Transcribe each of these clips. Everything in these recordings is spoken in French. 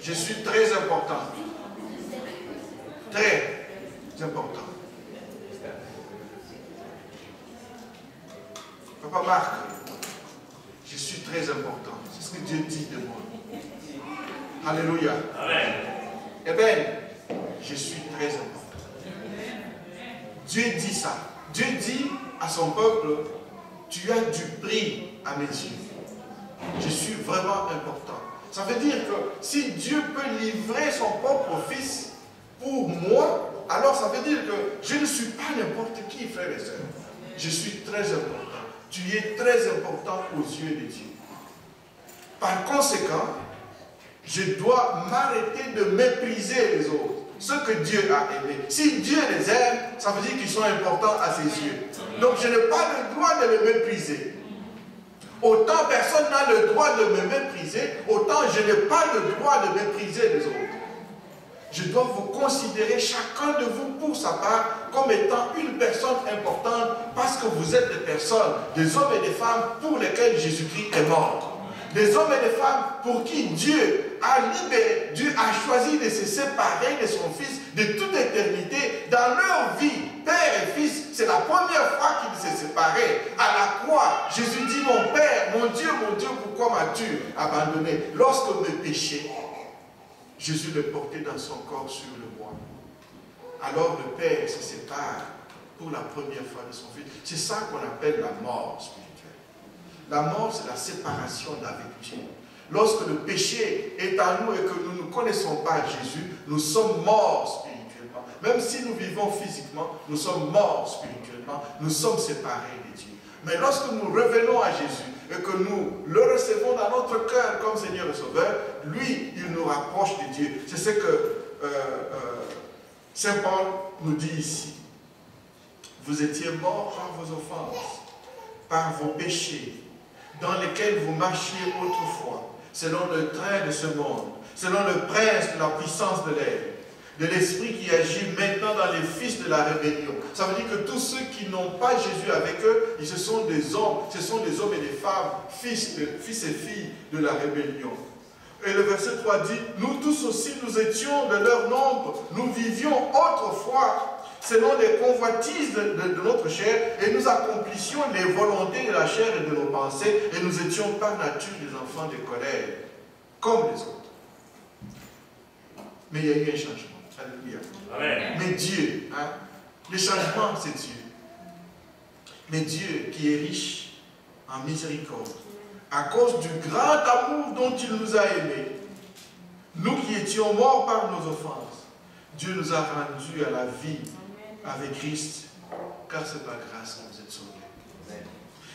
Je suis très important. Très important. Papa Marc, je suis très important. C'est ce que Dieu dit de moi. Alléluia. Amen. Eh bien, je suis très important. Dieu dit ça. Dieu dit à son peuple, tu as du prix à mes yeux. Je suis vraiment important. Ça veut dire que si Dieu peut livrer son propre fils pour moi, alors ça veut dire que je ne suis pas n'importe qui, frères et sœurs. Je suis très important. Tu es très important aux yeux de Dieu. Par conséquent, je dois m'arrêter de mépriser les autres. Ce que Dieu a aimé. Si Dieu les aime, ça veut dire qu'ils sont importants à ses yeux. Donc je n'ai pas le droit de les mépriser. Autant personne n'a le droit de me mépriser, autant je n'ai pas le droit de mépriser les autres. Je dois vous considérer chacun de vous pour sa part comme étant une personne importante parce que vous êtes des personnes, des hommes et des femmes pour lesquels Jésus-Christ est mort. Des hommes et des femmes pour qui Dieu a libéré, Dieu a choisi de se séparer de son Fils de toute éternité dans leur vie. Père et Fils, c'est la première fois qu'ils se séparaient. À la croix, Jésus dit, mon Père, mon Dieu, pourquoi m'as-tu abandonné? Lorsque mes péchés, Jésus les portait dans son corps sur le bois. Alors le Père se sépare pour la première fois de son Fils. C'est ça qu'on appelle la mort spirituelle. La mort, c'est la séparation d'avec Dieu. Lorsque le péché est en nous et que nous ne connaissons pas Jésus, nous sommes morts spirituellement. Même si nous vivons physiquement, nous sommes morts spirituellement. Nous sommes séparés de Dieu. Mais lorsque nous revenons à Jésus et que nous le recevons dans notre cœur comme Seigneur et Sauveur, lui, il nous rapproche de Dieu. C'est ce que Saint Paul nous dit ici. Vous étiez morts par vos offenses, par vos péchés, dans lesquels vous marchiez autrefois, selon le train de ce monde, selon le prince de la puissance de l'air, de l'esprit qui agit maintenant dans les fils de la rébellion. Ça veut dire que tous ceux qui n'ont pas Jésus avec eux, ce sont des hommes et des femmes, fils et filles de la rébellion. Et le verset 3 dit, nous tous aussi, nous étions de leur nombre, nous vivions autrefois selon les convoitises de notre chair, et nous accomplissions les volontés de la chair et de nos pensées, et nous étions par nature des enfants de colère, comme les autres. Mais il y a eu un changement. Alléluia. Amen. Mais Dieu, le changement c'est Dieu. Mais Dieu qui est riche en miséricorde, à cause du grand amour dont il nous a aimés, nous qui étions morts par nos offenses, Dieu nous a rendus à la vie avec Christ, car c'est par grâce que vous êtes sauvés.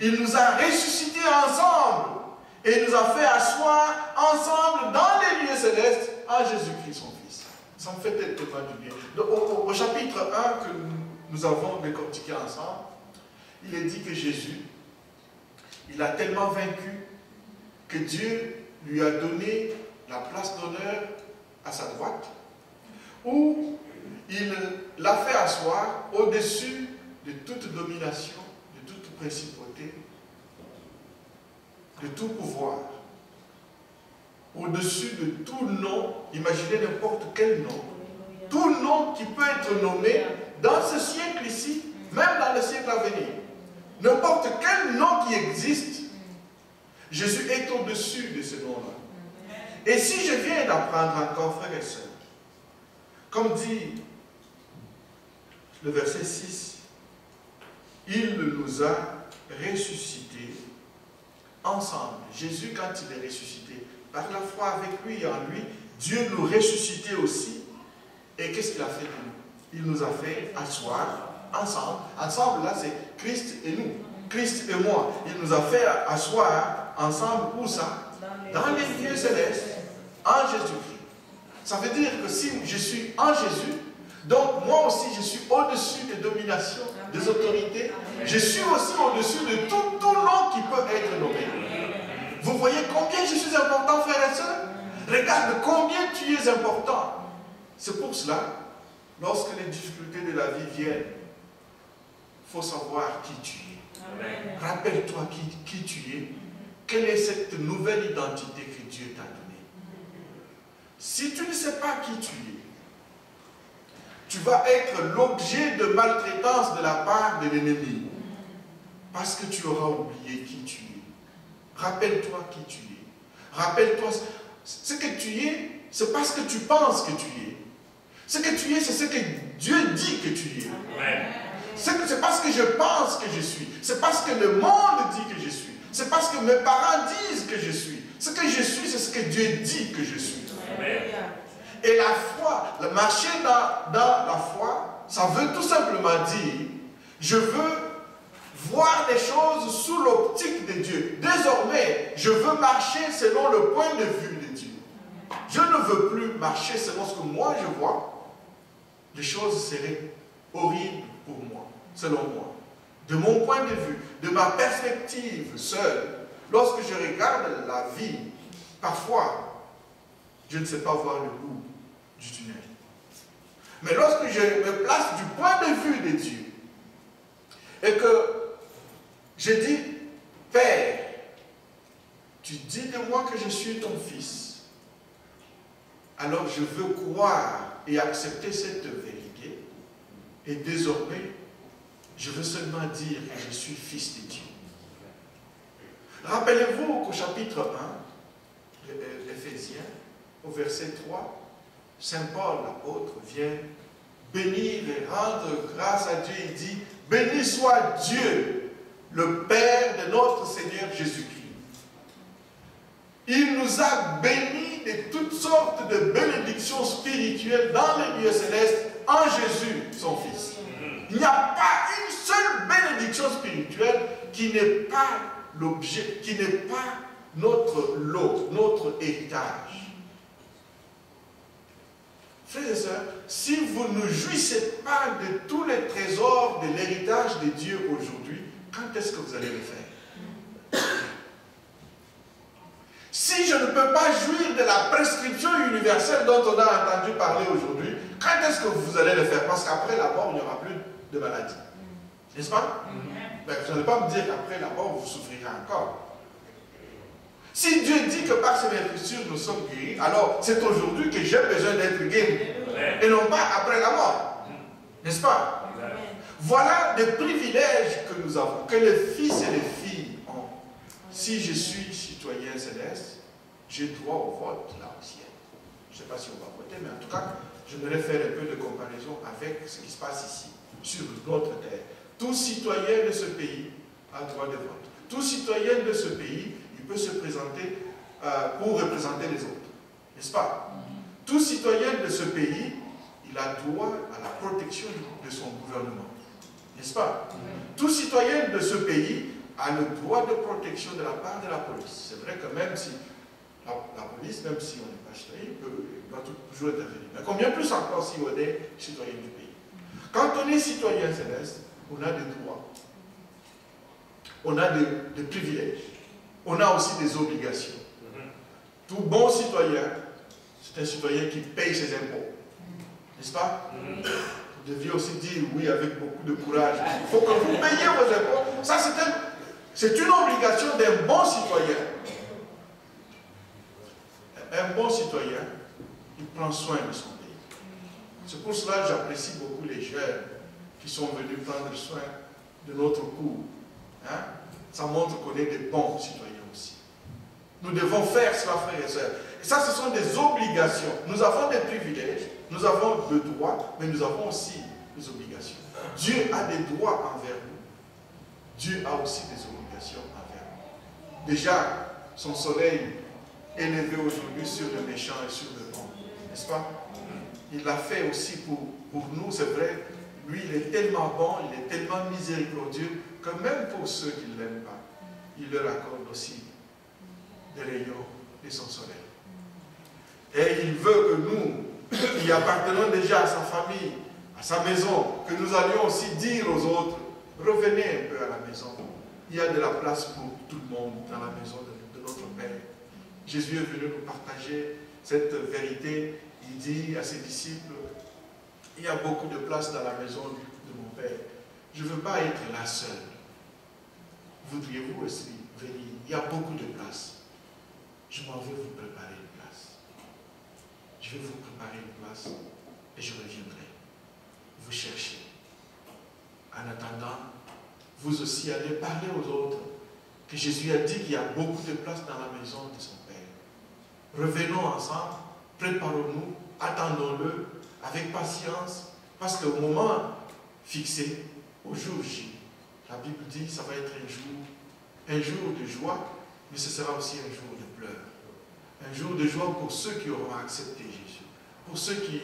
Il nous a ressuscités ensemble et nous a fait asseoir ensemble dans les lieux célestes en Jésus-Christ son Fils. Ça me fait tellement du bien. Donc, au chapitre 1 que nous avons décortiqué ensemble, il est dit que Jésus, il a tellement vaincu que Dieu lui a donné la place d'honneur à sa droite, où il l'a fait asseoir au-dessus de toute domination, de toute principauté, de tout pouvoir, au-dessus de tout nom. Imaginez n'importe quel nom, tout nom qui peut être nommé dans ce siècle ici, même dans le siècle à venir. N'importe quel nom qui existe, Jésus est au-dessus de ce nom-là. Et si je viens d'apprendre encore, frères et sœurs, comme dit le verset 6, il nous a ressuscités ensemble. Jésus, quand il est ressuscité, par la foi avec lui et en lui, Dieu nous ressuscitait aussi. Et qu'est-ce qu'il a fait de nous? Il nous a fait asseoir ensemble. Ensemble, là, c'est Christ et nous. Christ et moi. Il nous a fait asseoir ensemble. Où ça? Dans les lieux célestes, en Jésus-Christ. Ça veut dire que si je suis en Jésus, donc moi aussi je suis au-dessus des dominations, des autorités. Je suis aussi au-dessus de tout nom qui peut être nommé. Vous voyez combien je suis important, frères et sœurs? Regarde combien tu es important. C'est pour cela, lorsque les difficultés de la vie viennent, il faut savoir qui tu es. Rappelle-toi qui tu es. Quelle est cette nouvelle identité que Dieu t'a donnée? qui tu es, tu vas être l'objet de maltraitance de la part de l'ennemi. Parce que tu auras oublié qui tu es. Rappelle-toi qui tu es. Rappelle-toi ce que tu es, c'est parce que tu penses que tu es. Ce que tu es, c'est ce que Dieu dit que tu es. C'est parce que je pense que je suis. C'est parce que le monde dit que je suis. C'est parce que mes parents disent que je suis. Ce que je suis, c'est ce que Dieu dit que je suis. Et la foi, le marcher dans la foi, ça veut tout simplement dire, je veux voir les choses sous l'optique de Dieu. Désormais, je veux marcher selon le point de vue de Dieu. Je ne veux plus marcher selon ce que moi je vois. Les choses seraient horribles pour moi, selon moi. De mon point de vue, de ma perspective seule, lorsque je regarde la vie, parfois, je ne sais pas voir le bout du tunnel. Mais lorsque je me place du point de vue de Dieu, et que je dis, Père, tu dis de moi que je suis ton fils, alors je veux croire et accepter cette vérité, et désormais, je veux seulement dire que je suis fils de Dieu. Rappelez-vous qu'au chapitre 1, l'Éphésiens, au verset 3, Saint Paul, l'apôtre, vient bénir et rendre grâce à Dieu. Il dit, béni soit Dieu, le Père de notre Seigneur Jésus-Christ. Il nous a bénis de toutes sortes de bénédictions spirituelles dans les lieux célestes en Jésus, son Fils. Il n'y a pas une seule bénédiction spirituelle qui n'est pas l'objet, qui n'est pas notre lot, notre héritage. Frères et sœurs, si vous ne jouissez pas de tous les trésors de l'héritage de Dieu aujourd'hui, quand est-ce que vous allez le faire? Si je ne peux pas jouir de la prescription universelle dont on a entendu parler aujourd'hui, quand est-ce que vous allez le faire? Parce qu'après la mort, il n'y aura plus de maladie. N'est-ce pas? Ben, vous n'allez pas me dire qu'après la mort, vous souffrirez encore. Si Dieu dit que par ses vertus nous sommes guéris, alors c'est aujourd'hui que j'ai besoin d'être guéri. Et non pas après la mort. N'est-ce pas? Voilà des privilèges que nous avons, que les fils et les filles ont. Si je suis citoyen céleste, j'ai droit au vote là au ciel. Je ne sais pas si on va voter, mais en tout cas, je voudrais faire un peu de comparaison avec ce qui se passe ici, sur notre terre. Tout citoyen de ce pays a droit de vote. Tout citoyen de ce pays, il peut se présenter pour représenter les autres. N'est-ce pas? Tout citoyen de ce pays, il a droit à la protection de son gouvernement. N'est-ce pas? Tout citoyen de ce pays a le droit de protection de la part de la police. C'est vrai que même si la police, même si on n'est pas citoyen, il doit toujours intervenir. Mais combien plus encore si on est citoyen du pays? Quand on est citoyen céleste, on a des droits. On a des privilèges. On a aussi des obligations. Tout bon citoyen, c'est un citoyen qui paye ses impôts. N'est-ce pas? Vous deviez aussi dire oui avec beaucoup de courage. Il faut que vous payiez vos impôts. Ça, c'est une obligation d'un bon citoyen. Un bon citoyen, il prend soin de son pays. C'est pour cela que j'apprécie beaucoup les jeunes qui sont venus prendre soin de notre cours. Hein? Ça montre qu'on est des bons citoyens aussi. Nous devons faire cela, frères et sœurs. Et ça, ce sont des obligations. Nous avons des privilèges, nous avons des droits, mais nous avons aussi des obligations. Dieu a des droits envers nous. Dieu a aussi des obligations envers nous. Déjà, son soleil est levé aujourd'hui sur le méchant et sur le bon. N'est-ce pas? Il l'a fait aussi pour nous, c'est vrai. Lui, il est tellement bon, il est tellement miséricordieux que même pour ceux qui ne l'aiment pas, il leur accorde aussi des rayons de son soleil. Et il veut que nous, qui appartenons déjà à sa famille, à sa maison, que nous allions aussi dire aux autres, revenez un peu à la maison. Il y a de la place pour tout le monde dans la maison de notre Père. Jésus est venu nous partager cette vérité. Il dit à ses disciples, il y a beaucoup de place dans la maison de mon Père. Je ne veux pas être là seul. Voudriez-vous aussi venir? Il y a beaucoup de place. Je m'en vais vous préparer une place. je vais vous préparer une place et je reviendrai. Vous cherchez. En attendant, vous aussi allez parler aux autres que Jésus a dit qu'il y a beaucoup de place dans la maison de son Père. Revenons ensemble, préparons-nous, attendons-le avec patience, parce qu'au moment fixé, au jour J, la Bible dit que ça va être un jour de joie, mais ce sera aussi un jour de pleurs. Un jour de joie pour ceux qui auront accepté Jésus, pour ceux qui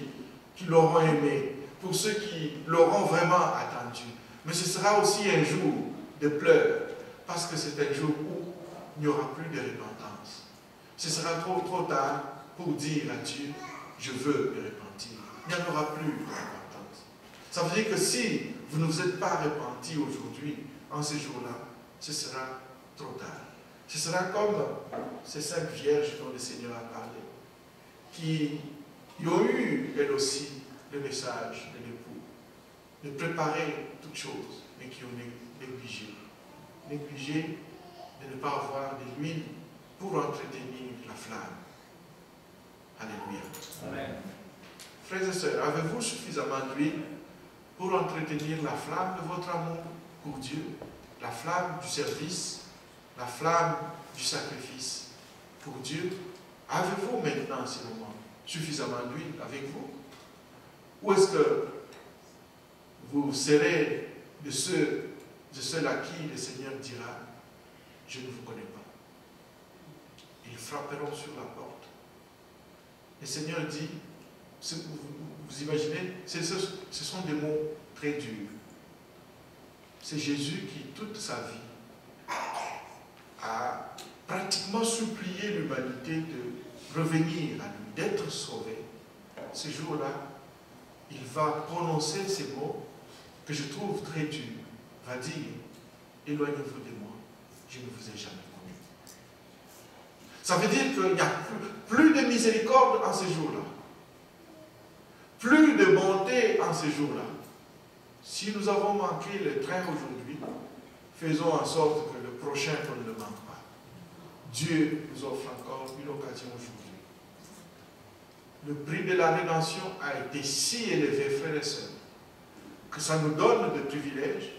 l'auront aimé, pour ceux qui l'auront vraiment attendu. Mais ce sera aussi un jour de pleurs, parce que c'est un jour où il n'y aura plus de repentance. Ce sera trop tard pour dire à Dieu, je veux me repentir. Il n'y en aura plus de repentance. Ça veut dire que si vous ne vous êtes pas repenti aujourd'hui, en ce jour-là, ce sera trop tard. Ce sera comme ces 5 vierges dont le Seigneur a parlé, qui ont eu, elles aussi, le message de l'époux, de préparer toutes choses, mais qui ont négligé. Négligé de ne pas avoir de l'huile pour entretenir la flamme. Alléluia. Amen. Frères et sœurs, avez-vous suffisamment d'huile pour entretenir la flamme de votre amour pour Dieu, la flamme du service, la flamme du sacrifice pour Dieu? Avez-vous maintenant, en ce moment, suffisamment d'huile avec vous? Ou est-ce que vous serez de ceux à qui le Seigneur dira, je ne vous connais pas? Ils frapperont sur la porte. Le Seigneur dit, vous imaginez, ce sont des mots très durs. C'est Jésus qui, toute sa vie, a pratiquement supplié l'humanité de revenir à lui, d'être sauvé. Ce jour-là, il va prononcer ces mots que je trouve très durs. Va dire, éloignez-vous de moi, je ne vous ai jamais connu. Ça veut dire qu'il n'y a plus de miséricorde en ce jour-là. Plus de bonté en ce jour-là. Si nous avons manqué le train aujourd'hui, faisons en sorte que le prochain ne le manque pas. Dieu nous offre encore une occasion aujourd'hui. Le prix de la rédemption a été si élevé, frères et sœurs, que ça nous donne des privilèges.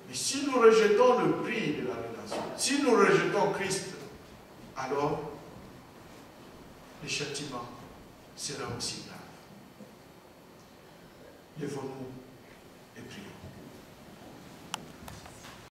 Mais si nous rejetons le prix de la rédemption, si nous rejetons Christ, alors le châtiment sera aussi grave. Lèvons-nous et prions.